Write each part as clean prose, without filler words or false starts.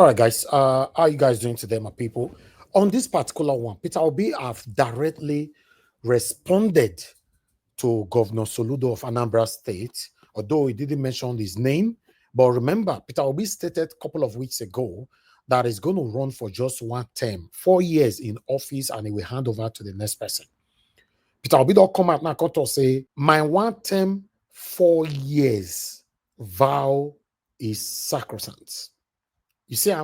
All right, guys. How are you guys doing today, my people? On this particular one, Peter Obi have directly responded to Governor Soludo of Anambra State, although he didn't mention his name. But remember, Peter Obi stated a couple of weeks ago that he's going to run for just one term, 4 years in office, and he will hand over to the next person. Peter Obi don't come out now to say, my one term, 4 years vow is sacrosanct. You see,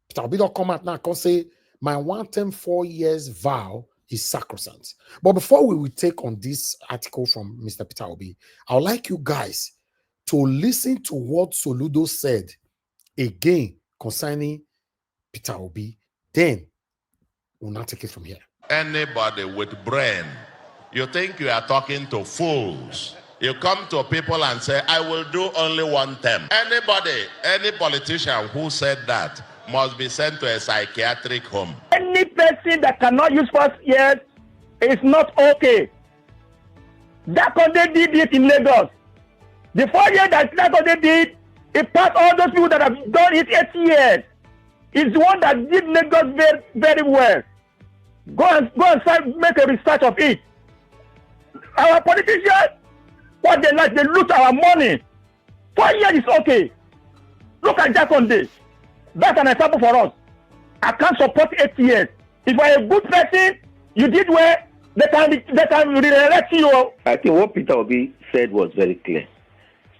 Peter Obi don't come out now and say, my one term 4 years vow is sacrosanct. But before we will take on this article from Mr. Peter Obi, I would like you guys to listen to what Soludo said again concerning Peter Obi. Then we'll now take it from here. Anybody with brain, you think you are talking to fools. You come to people and say, I will do only one term. Anybody, any politician who said that must be sent to a psychiatric home. Any person that cannot use 4 years is not okay. That's what they did it in Lagos. The 4 years that's what they did, it passed all those people that have done it 8 years. It's the one that did Lagos very, very well. Go and make a research of it. Our politicians, what they like, they loot our money. 4 years is okay. Look at Jackson Day. That's an example for us. I can't support 8 years. If you're a good person, you did well, they can re-elect you. I think what Peter Obi said was very clear.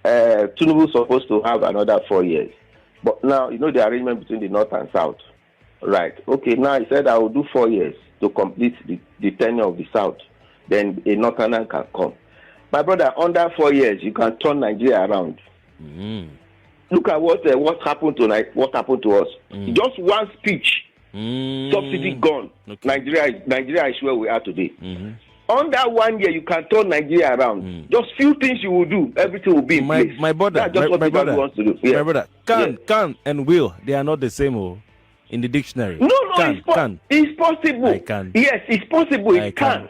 Tinubu is supposed to have another 4 years. But now, you know the arrangement between the North and South. Right. Okay, now he said I will do 4 years to complete the tenure of the South. Then a Northerner can come. My brother, under 4 years, you can turn Nigeria around. Look at what happened to us. Just one speech, subsidy gone. Okay. Nigeria is where we are today. Under 1 year, you can turn Nigeria around. Just few things you will do, everything will be in place. My brother, that's just what Peter wants to do. Yeah. My brother, can and will, they are not the same in the dictionary. No, it's possible. I can. Yes, it's possible. It can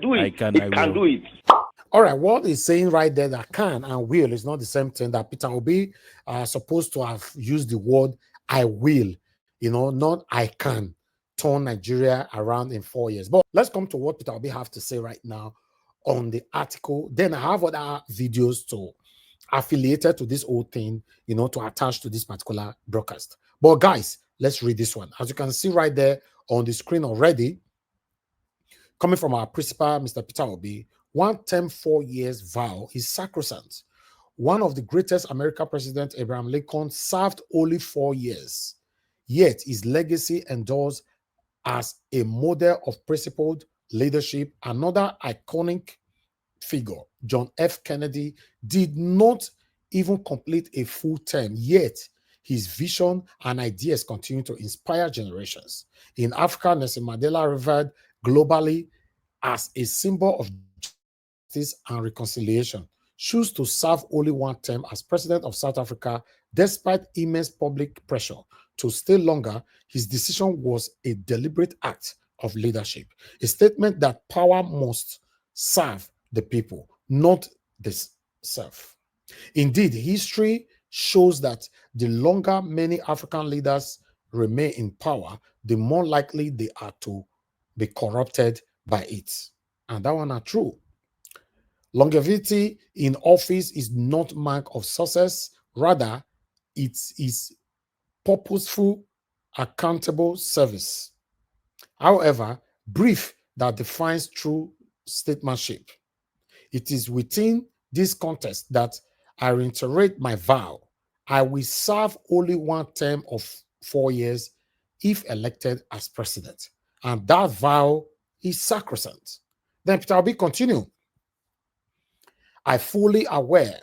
do it. It can do it. All right, what he's saying right there, that can and will is not the same thing. That Peter Obi are supposed to have used the word I will, not I can turn Nigeria around in 4 years. But let's come to what Peter Obi have to say right now on the article. Then I have other videos to affiliated to this whole thing, to attach to this particular broadcast. But guys, let's read this one. As you can see right there on the screen already, coming from our principal, Mr. Peter Obi, one term 4 years vow is sacrosanct. One of the greatest American president, Abraham Lincoln, served only 4 years. Yet his legacy endures as a model of principled leadership. Another iconic figure, John F. Kennedy, did not even complete a full term, yet his vision and ideas continue to inspire generations. In Africa, Nelson Mandela revered globally as a symbol of justice and reconciliation, chose to serve only one term as president of South Africa despite immense public pressure to stay longer. His decision was a deliberate act of leadership, a statement that power must serve the people, not the self. Indeed, history shows that the longer many African leaders remain in power, the more likely they are to be corrupted by it. And that one are true. Longevity in office is not mark of success. Rather, it is purposeful, accountable service. However, brief that defines true statesmanship. It is within this context that I reiterate my vow. I will serve only one term of 4 years if elected as president. And that vow is sacrosanct. Then Peter Obi continue. I fully aware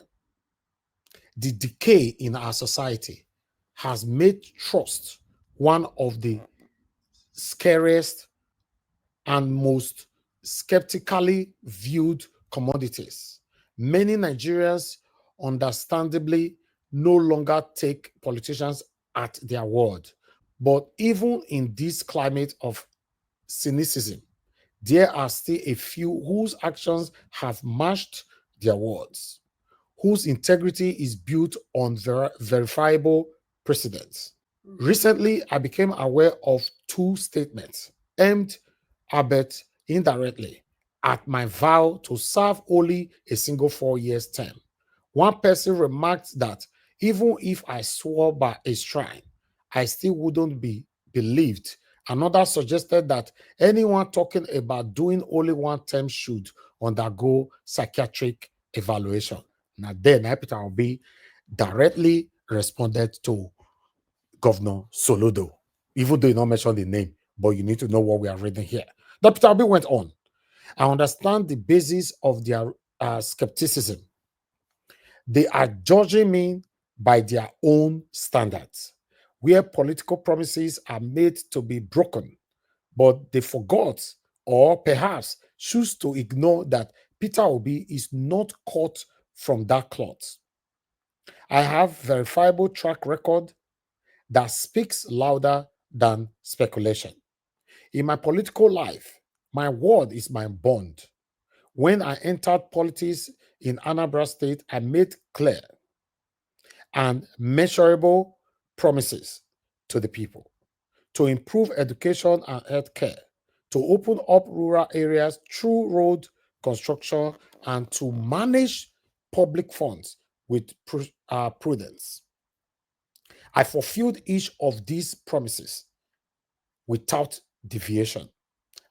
the decay in our society has made trust one of the scariest and most skeptically viewed commodities. Many Nigerians understandably no longer take politicians at their word. But even in this climate of cynicism, there are still a few whose actions have matched their words, whose integrity is built on verifiable precedents. Recently, I became aware of two statements aimed albeit indirectly at my vow to serve only a single 4 years term. One person remarked that even if I swore by a shrine, I still wouldn't be believed. Another suggested that anyone talking about doing only one term should undergo psychiatric evaluation. Now then, Peter Obi directly responded to Governor Soludo, even though you not mention the name, but you need to know what we are reading here. Dr. Obi went on. I understand the basis of their skepticism. They are judging me by their own standards, where political promises are made to be broken, but they forgot or perhaps choose to ignore that Peter Obi is not cut from that cloth. I have verifiable track record that speaks louder than speculation. In my political life, my word is my bond. When I entered politics in Anambra State, I made clear and measurable promises to the people to improve education and healthcare, to open up rural areas through road construction, and to manage public funds with prudence. I fulfilled each of these promises without deviation.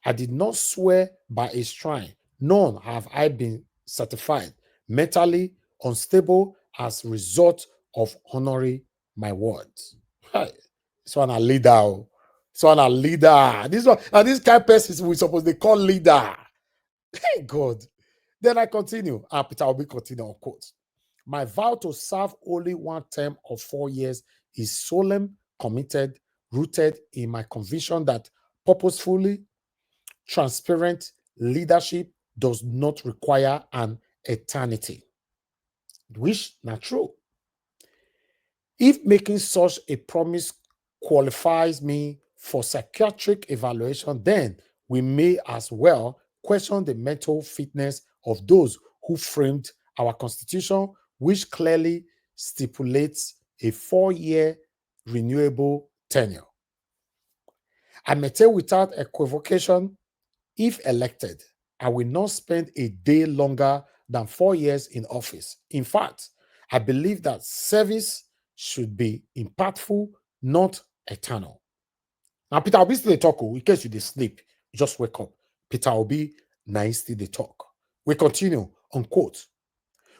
I did not swear by a shrine, nor have I been certified mentally unstable as a result of honoring my words. Hey, this one a leader. Oh. This one a leader. This one, and this kind of person we supposed to call leader. Hey, God. Then I continue. And Peter Obi continue on quote. My vow to serve only one term of 4 years is solemn, committed, rooted in my conviction that purposefully transparent leadership does not require an eternity, which not true. If making such a promise qualifies me for psychiatric evaluation, then we may as well question the mental fitness of those who framed our constitution, which clearly stipulates a 4-year renewable tenure. I may tell without equivocation, if elected, I will not spend a day longer than 4 years in office. In fact, I believe that service should be impactful, not eternal. Now, Peter Obi still dey talk. In case you dey sleep, just wake up. Peter Obi na still dey talk. We continue, unquote.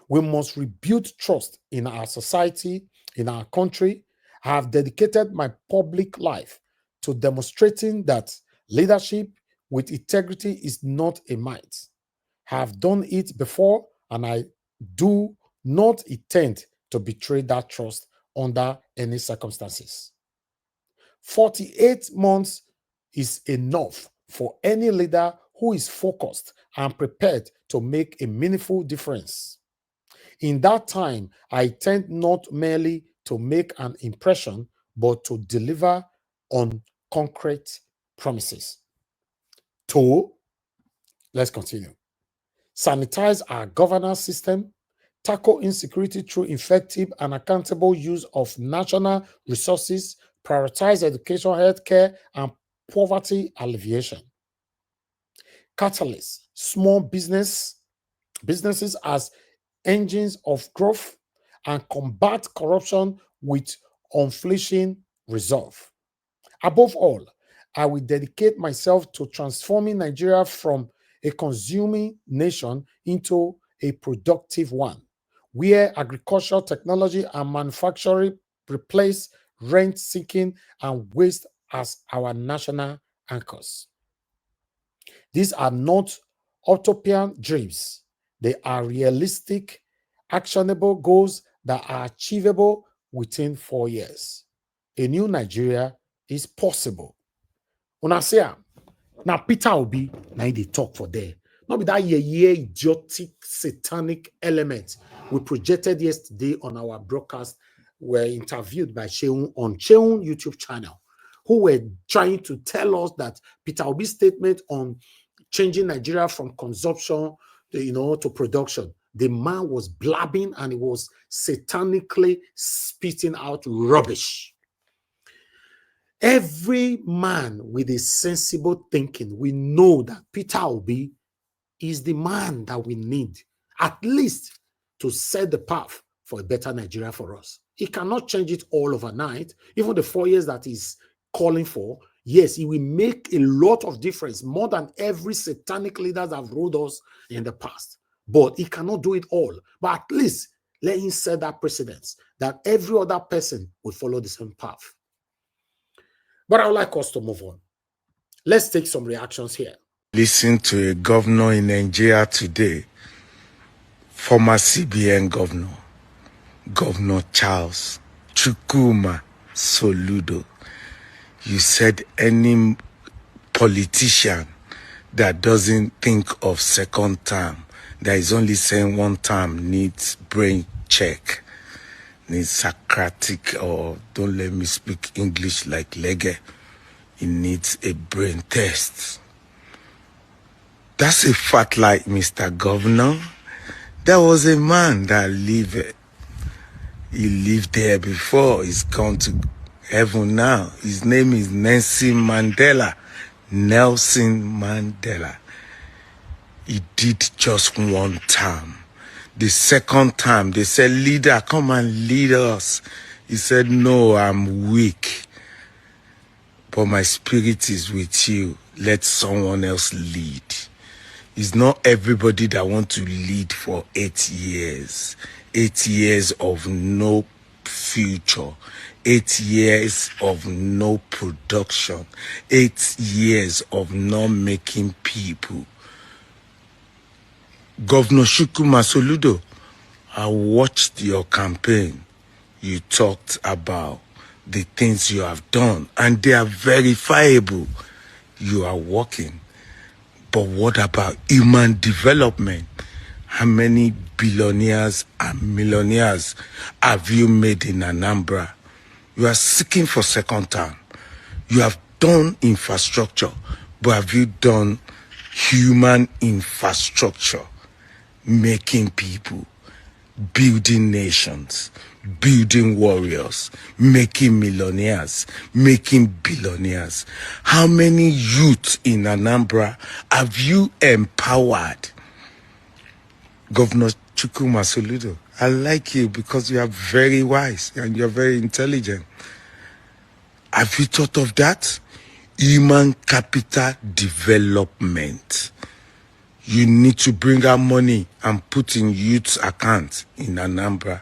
We must rebuild trust in our society, in our country. I have dedicated my public life to demonstrating that leadership with integrity is not a might. I have done it before, and I do not intend to betray that trust under any circumstances. 48 months is enough for any leader who is focused and prepared to make a meaningful difference. In that time, I intend not merely to make an impression, but to deliver on concrete promises. Two, let's continue. Sanitize our governance system, tackle insecurity through effective and accountable use of national resources, prioritize education, healthcare, and poverty alleviation. Catalyst small businesses as engines of growth and combat corruption with unflinching resolve. Above all, I will dedicate myself to transforming Nigeria from a consuming nation into a productive one, where agricultural technology and manufacturing replace rent-seeking and waste as our national anchors. These are not utopian dreams. They are realistic, actionable goals that are achievable within 4 years. A new Nigeria is possible. Una say now Peter Obi now they talk for there. Not be that idiotic satanic element we projected yesterday on our broadcast. Were interviewed by Sheun on Sheun YouTube channel, who were trying to tell us that Peter Obi's statement on changing Nigeria from consumption to production. The man was blabbing and he was satanically spitting out rubbish. Every man with a sensible thinking, we know that Peter Obi is the man that we need, at least to set the path for a better Nigeria for us. He cannot change it all overnight. Even the 4 years that he's calling for, yes, he will make a lot of difference, more than every satanic leader that have ruled us in the past. But he cannot do it all. But at least let him set that precedence that every other person will follow the same path. But I would like us to move on. Let's take some reactions here. Listen to a governor in Nigeria today, former CBN governor, Governor Charles Chukwuma Soludo. You said any politician that doesn't think of second term, that is only saying one term, needs brain check, needs Socratic, or don't let me speak English like Lege, he needs a brain test. That's a fact, like Mr. Governor. There was a man that lived, he lived there before, he's gone to heaven now. His name is Nelson Mandela. Nelson Mandela. He did just one term. The second time, they said, leader, come and lead us. He said, no, I'm weak, but my spirit is with you. Let someone else lead. It's not everybody that wants to lead for 8 years. 8 years of no future. 8 years of no production. 8 years of not making people. Governor Chukwuma Soludo, I watched your campaign. You talked about the things you have done, and they are verifiable. You are working. But what about human development? How many billionaires and millionaires have you made in Anambra? You are seeking for second term. You have done infrastructure, but have you done human infrastructure? Making people, building nations, building warriors, making millionaires, making billionaires. How many youth in Anambra have you empowered? Governor Chukwuma Soludo, I like you because you are very wise and you're very intelligent. Have you thought of that? Human capital development. You need to bring out money and put in youth's account in Anambra.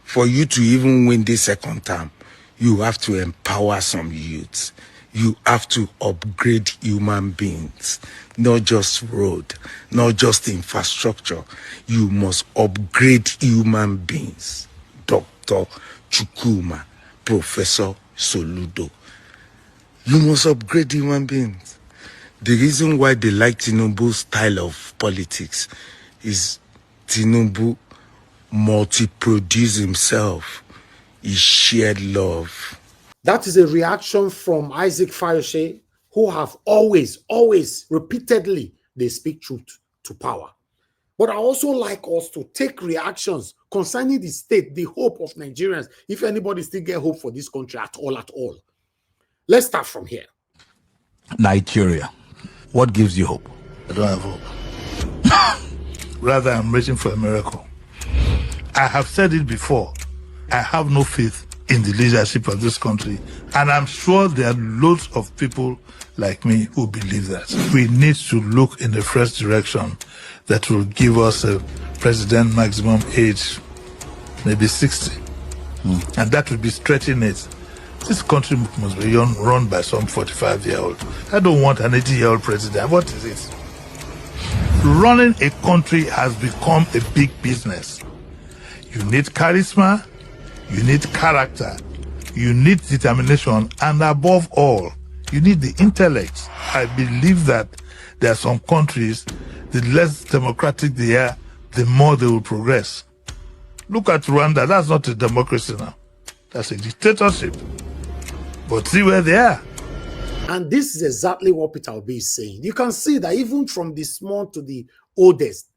For you to even win this second term, you have to empower some youths. You have to upgrade human beings, not just road, not just infrastructure. You must upgrade human beings. Dr. Chukwuma, Professor Soludo. You must upgrade human beings. The reason why they like Tinubu's style of politics is Tinubu multi-produce himself. He shared love. That is a reaction from Isaac Fayose, who have always, repeatedly, they speak truth to power. But I also like us to take reactions concerning the state, the hope of Nigerians, if anybody still get hope for this country at all. Let's start from here. Nigeria. What gives you hope? I don't have hope. Rather, I'm waiting for a miracle. I have said it before. I have no faith in the leadership of this country. And I'm sure there are loads of people like me who believe that. We need to look in the fresh direction that will give us a president maximum age, maybe 60. And that will be stretching it. This country must be run by some 45-year-old. I don't want an 80-year-old president. What is it? Running a country has become a big business. You need charisma, you need character, you need determination, and above all, you need the intellect. I believe that there are some countries, the less democratic they are, the more they will progress. Look at Rwanda. That's not a democracy now. That's a dictatorship. But see where they are. And this is exactly what Peter Obi is saying. You can see that even from the small to the oldest,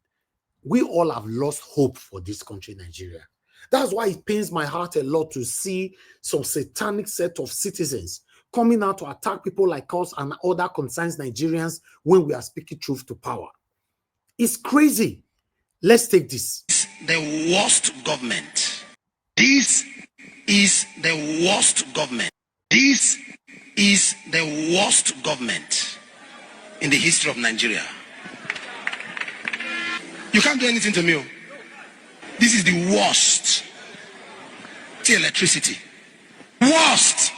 we all have lost hope for this country, Nigeria. That's why it pains my heart a lot to see some satanic set of citizens coming out to attack people like us and other concerned Nigerians when we are speaking truth to power. It's crazy. Let's take this. The worst government. This is the worst government. This is the worst government in the history of Nigeria. You can't do anything to me. This is the worst. The electricity. Worst.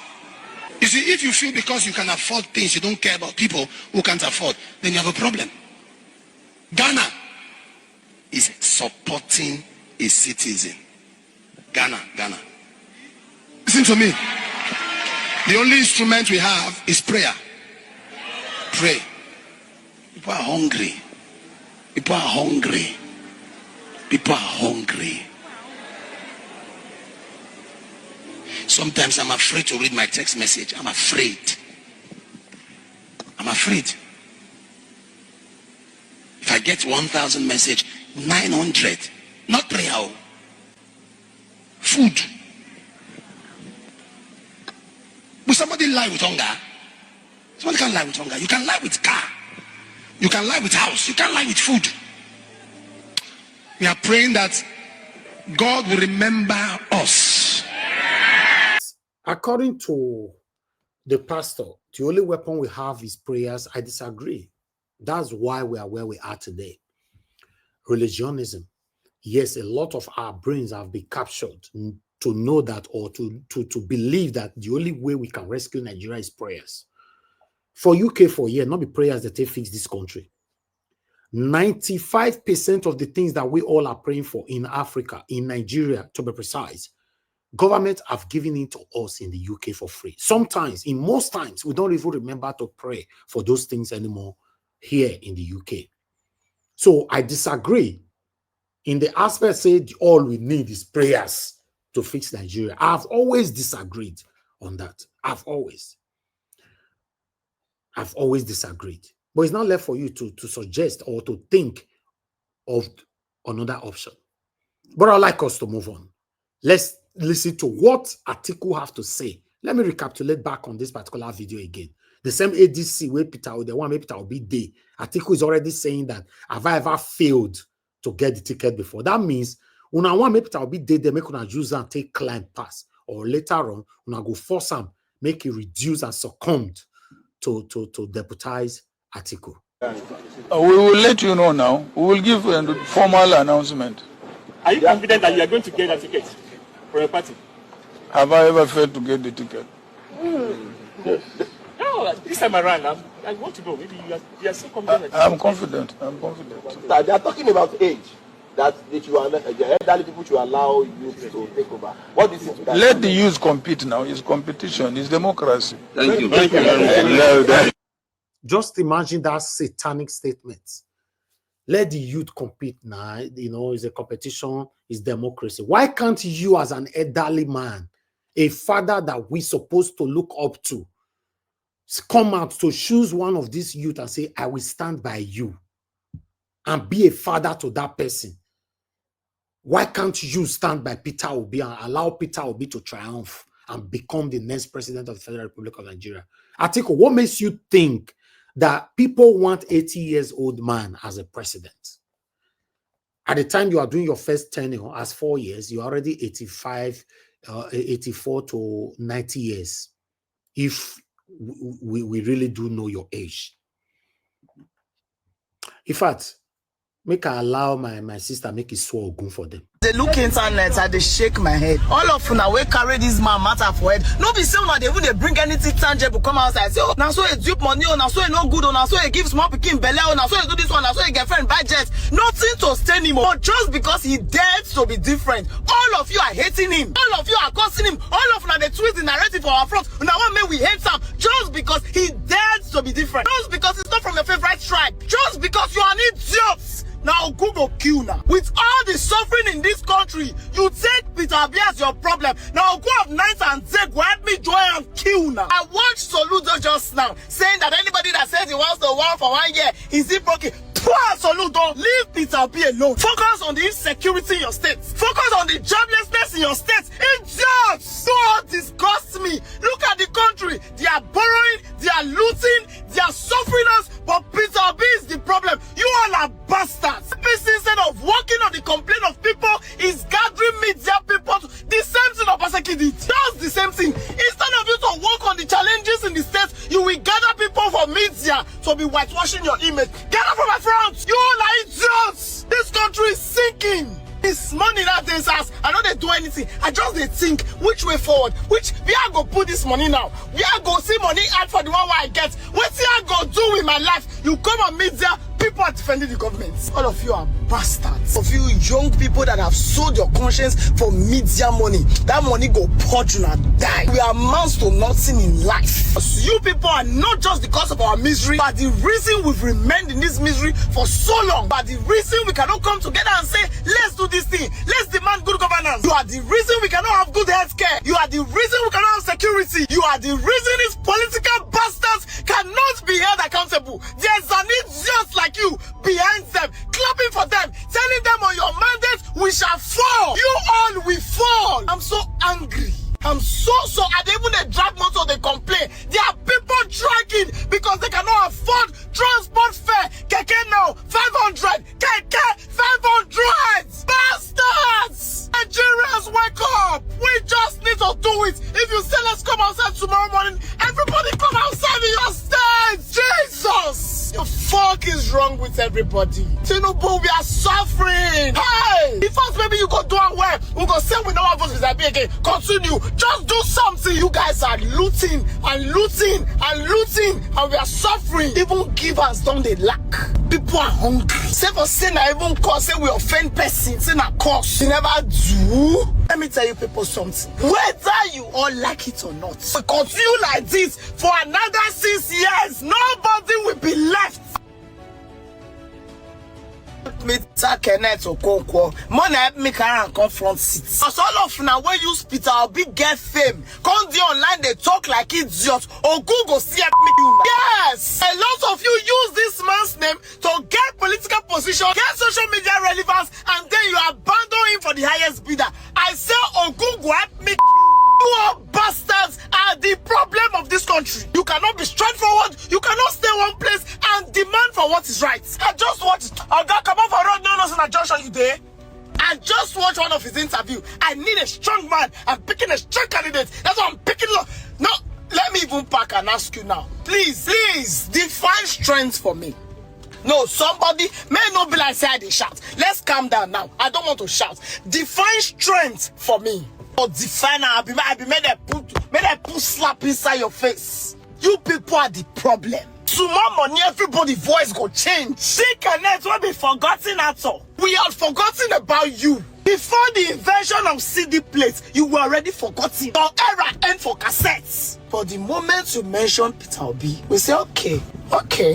You see, if you feel because you can afford things, you don't care about people who can't afford, then you have a problem. Ghana is supporting a citizen. Ghana. Listen to me. The only instrument we have is prayer. Pray. People are hungry. People are hungry. People are hungry. Sometimes I'm afraid to read my text message. I'm afraid. If I get 1,000 message, 900, not prayer, food. Will somebody lie with hunger? Somebody can't lie with hunger. You can lie with car. You can lie with house. You can't lie with food. We are praying that God will remember us. According to the pastor, the only weapon we have is prayers. I disagree. That's why we are where we are today. Religionism. Yes, a lot of our brains have been captured to know that, or to believe that the only way we can rescue Nigeria is prayers. For UK, for a year, not be prayers that they fix this country. 95% of the things that we all are praying for in Africa, in Nigeria, to be precise, government have given it to us in the UK for free. Sometimes, in most times, we don't even remember to pray for those things anymore here in the UK. So I disagree in the aspect said all we need is prayers to fix Nigeria. I've always disagreed on that. I've always disagreed. But it's not left for you to suggest or to think of another option. But I'd like us to move on. Let's listen to what Atiku have to say. Let me recapitulate back on this particular video again. The same ADC where Peter, the one where Peter will be there. Atiku is already saying that, have I ever failed to get the ticket before? That means when I want Peter will be there, they make una use and take climb pass. Or later on, when I go force him, make it reduce and succumb to deputize Atiku. We will let you know now. We will give a formal announcement. Are you confident that you are going to get a ticket for your party? Have I ever failed to get the ticket? Yes. No, this time around, I want to go. Maybe you are so confident. I'm confident. They are talking about age. That you are the elderly people should allow youth to take over. What do you think? Let the youth compete now. It's competition. It's democracy. Thank you very much. Just imagine that satanic statement. Let the youth compete now. You know, it's a competition, it's democracy. Why can't you, as an elderly man, a father that we're supposed to look up to, come out to choose one of these youth and say, I will stand by you, and be a father to that person? Why can't you stand by Peter Obi and allow Peter Obi to triumph and become the next president of the Federal Republic of Nigeria? Atiku, what makes you think that people want 80 years old man as a president? At the time you are doing your first tenure as 4 years, you're already 84 to 90 years. If we really do know your age. In fact, make I allow my sister make it so good for them. They look internet and they shake my head. All of una we carry this man matter for head. No be say una they bring anything tangible come outside. Say, oh, now so a dupe money, oh, now so a no good, oh, now so a give small pikin belle, oh, now so a do this one, now so a girlfriend budget. Nothing to stain him, but just because he dared to be different. All of you are hating him. All of you are cursing him. All of una they twist the narrative for our front. Now what may we hate him just because he dared to be different. Just because it's not from your favorite tribe. Just because you are an idiot. Now Google kill now. With all the suffering in this country, you take Peter Obi as your problem. Now go up night and say, go help me join and kill now. I watched Soludo just now saying that anybody that says he wants to war for 1 year is it broken. Soludo, leave Peter Obi alone. Focus on the insecurity in your state. Focus on the joblessness in your state. Idiots! So disgust me. Look at the country. They are borrowing, they are looting, they are suffering us, but Peter Obi is the problem. You all are bastards. Instead of working on the complaint of people, is gathering media people. The same thing Obaseki did. That's the same thing. Instead of you to work on the challenges in the state, you will gather people for media to be whitewashing your image. Get up from my front. You all are idiots. This country is sinking. This money that they ask, I know they do anything. I just they think which way forward. Which we are go put this money now. We are go see money out for the one where I get. What I go do with my life? You come on media. People are defending the government. All of you are bastards. Of you young people that have sold your conscience for media money. That money go purge you and die. We are amounts to nothing in life. You people are not just the cause of our misery, but the reason we've remained in this misery for so long. But the reason we cannot come together and say, let's do this thing. Let's demand good governance. You are the reason we cannot have good health care. You are the reason we cannot have security. You are the reason these political bastards cannot be held accountable. There's an idiot like you behind them, clapping for them, telling them on your mandate we shall fall. You all will fall. I'm so angry. I'm so I don't even they drag motor, they complain. There are people dragging because they cannot afford transport fare. Keke now 500. Keke 500. Bastards! Nigerians, wake up! We just need to do it. If you say let's come outside tomorrow morning, everybody come outside in your state. Jesus! The fuck is wrong with everybody? Tinubu, we are suffering. Hey! If us maybe you go do it well, we go say we don't have votes again. Continue. Just do something. You guys are looting and looting and looting, and we are suffering. Even givers don't they lack. People are hungry. Say for sin, I even cause say we offend person. Say na cause. You never do. Let me tell you people something. Whether you all like it or not, we continue like this for another 6 years. Nobody will be left. Mr. Kenneth Okonkwo, money help me carry and confront it. Cause all of now when use Peter Obi get fame, come the online they talk like idiots. Or Google see help me you. Yes, a lot of you use this man's name to get political position, get social media relevance, and then you abandon him for the highest bidder. I say, oh Google help me. You all bastards are the problem of this country. You cannot be straightforward. You cannot stay one place and demand for what is right. I just watched a guy come off a road, no, in a junction you there. I just watched one of his interview. I need a strong man. I'm picking a strong candidate. That's what I'm picking. No, let me even pack and ask you now. Please, define strength for me. No, somebody may not be like say I dey shout. Let's calm down now. I don't want to shout. Define strength for me. Or define I be made a put slap inside your face. You people are the problem. Tomorrow morning, everybody voice go change. She cannot will be forgotten at all. We are forgotten about you. Before the invention of CD plates, you were already forgotten. Your era end for cassettes. But the moment you mention Peter Obi, we say, okay.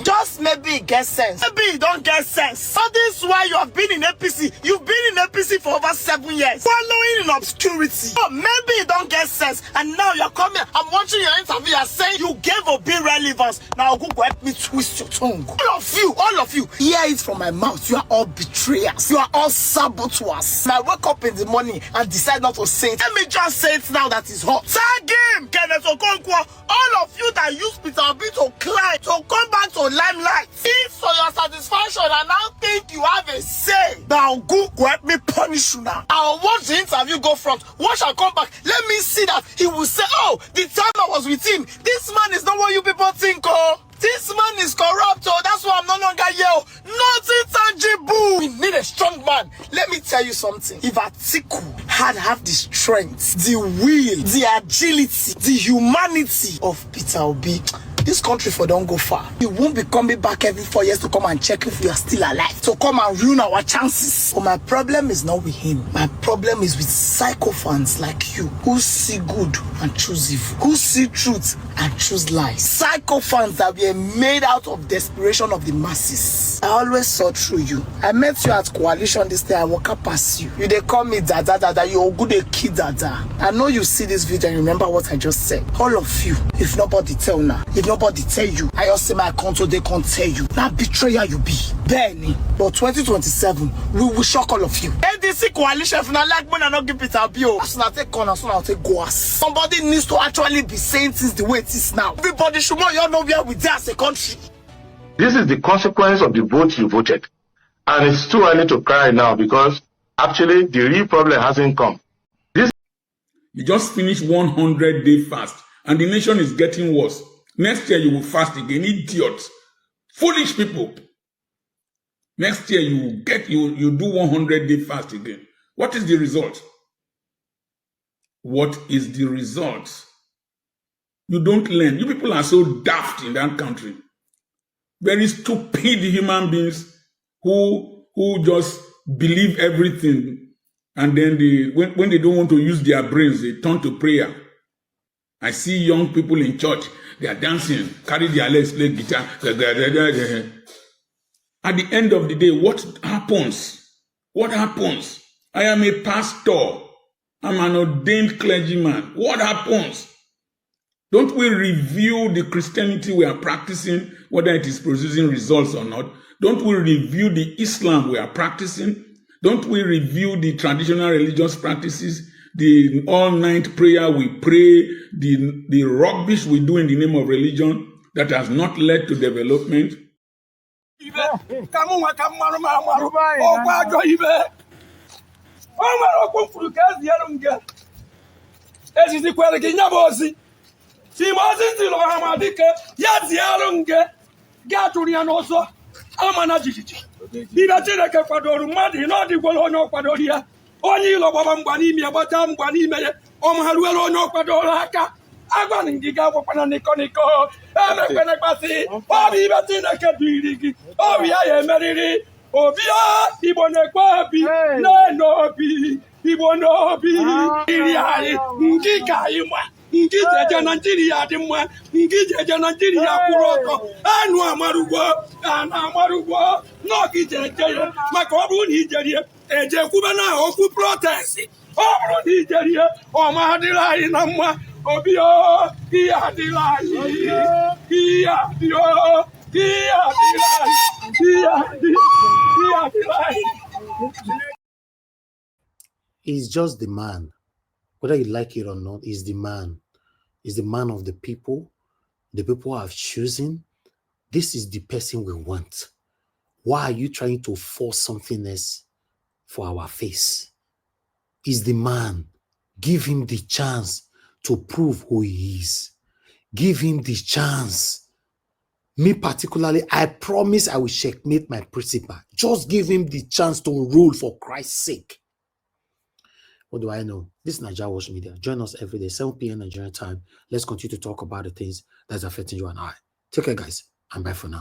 Just maybe it gets sense. Maybe it don't get sense. But this is why you have been in APC. You've been in APC for over 7 years. Following in obscurity. But maybe it don't get sense. And now you're coming. I'm watching your interview. You're saying you gave Obi relevance. Now Google help me twist your tongue. All of you. Hear it from my mouth. You are all betrayers. You are all saboteurs. I wake up in the morning and decide not to say it. Let me just say it now that it's hot. Tag him, Kenneth Okonkwo. All of you that use Peter Obi to climb, to come back to limelight. It's for your satisfaction and now think you have a say. Now Google help me punish you now. I'll watch the interview go front. Watch and come back. Let me see that he will say, oh, the time I was with him, this man is not what you people think, oh. This man is corrupt, oh, that's why I'm no longer here. Nothing tangible. We need a strong man. Let me tell you something. If Atiku had the strength, the will, the agility, the humanity of Peter Obi, this country for don't go far. He won't be coming back every 4 years to come and check if we are still alive, to come and ruin our chances. But my problem is not with him. My problem is with sycophants like you who see good and choose evil, who see truth and choose lies. Sycophants that were made out of desperation of the masses. I always saw through you. I met you at Coalition this day. I walk up past you. You they call me Dada. You're good a kid Dada. I know you see this video and remember what I just said. All of you, if nobody tell now, if your body tell you. I just say my control, they can't tell you. Now betrayer you be. Benny. But 2027, we will shock all of you. NDC coalition, if not like when I not give it a bill. As soon as I take corner, as soon as I take go. Somebody needs to actually be saying things the way it is now. Everybody should know you know where we are as a country. This is the consequence of the vote you voted. And it's too early to cry now because actually the real problem hasn't come. You just finished 100-day fast and the nation is getting worse. Next year you will fast again. Idiots. Foolish people. Next year you do 100-day fast again. What is the result? What is the result? You don't learn. You people are so daft in that country. Very stupid human beings who just believe everything, and then when they don't want to use their brains, they turn to prayer. I see young people in church, they are dancing, carry their legs, play guitar. At the end of the day, what happens? What happens? I am a pastor. I'm an ordained clergyman. What happens? Don't we review the Christianity we are practicing, whether it is producing results or not? Don't we review the Islam we are practicing? Don't we review the traditional religious practices, the all-night prayer we pray, the rubbish we do in the name of religion that has not led to development? Amana jijiji ibe Chineke kwadoro mmadụ na ọdịgwala onye ọkwadoro ya onye ilo gbaba mgba n'ime agbata mgba n'ime ya ọmụharuela onye ọkwadoro aka agbanị gị ga-agwakwana niko emekwene kpasị obi ibe Chineke duiri gị obi ya emeriri obi Igbo na-ekwe obi n'obi Igbo n'obi iri anyị ndị ka anyị ma ndị jeje Nigeria dị mma ndị jeje Nigeria kwụrụ ọtọ anụ amarụgwo n'oge jeje ya maka ọ bụrụ na ijerie eje kwube na okwu protest ọ bụrụ na ijerie ọma adịla anyị na mma obi ihe adịla anyị ihe adịla anyị. He's just the man. Whether you like it or not, he's the man. He's the man of the people. The people have chosen. This is the person we want. Why are you trying to force something else for our face? He's the man. Give him the chance to prove who he is. Give him the chance. Me particularly, I promise I will checkmate my principal. Just give him the chance to rule for Christ's sake. What do I know? This is NAIJA Watch Media. Join us every day, 7 p.m. Nigerian time. Let's continue to talk about the things that's affecting you and I. Take care, guys, and bye for now.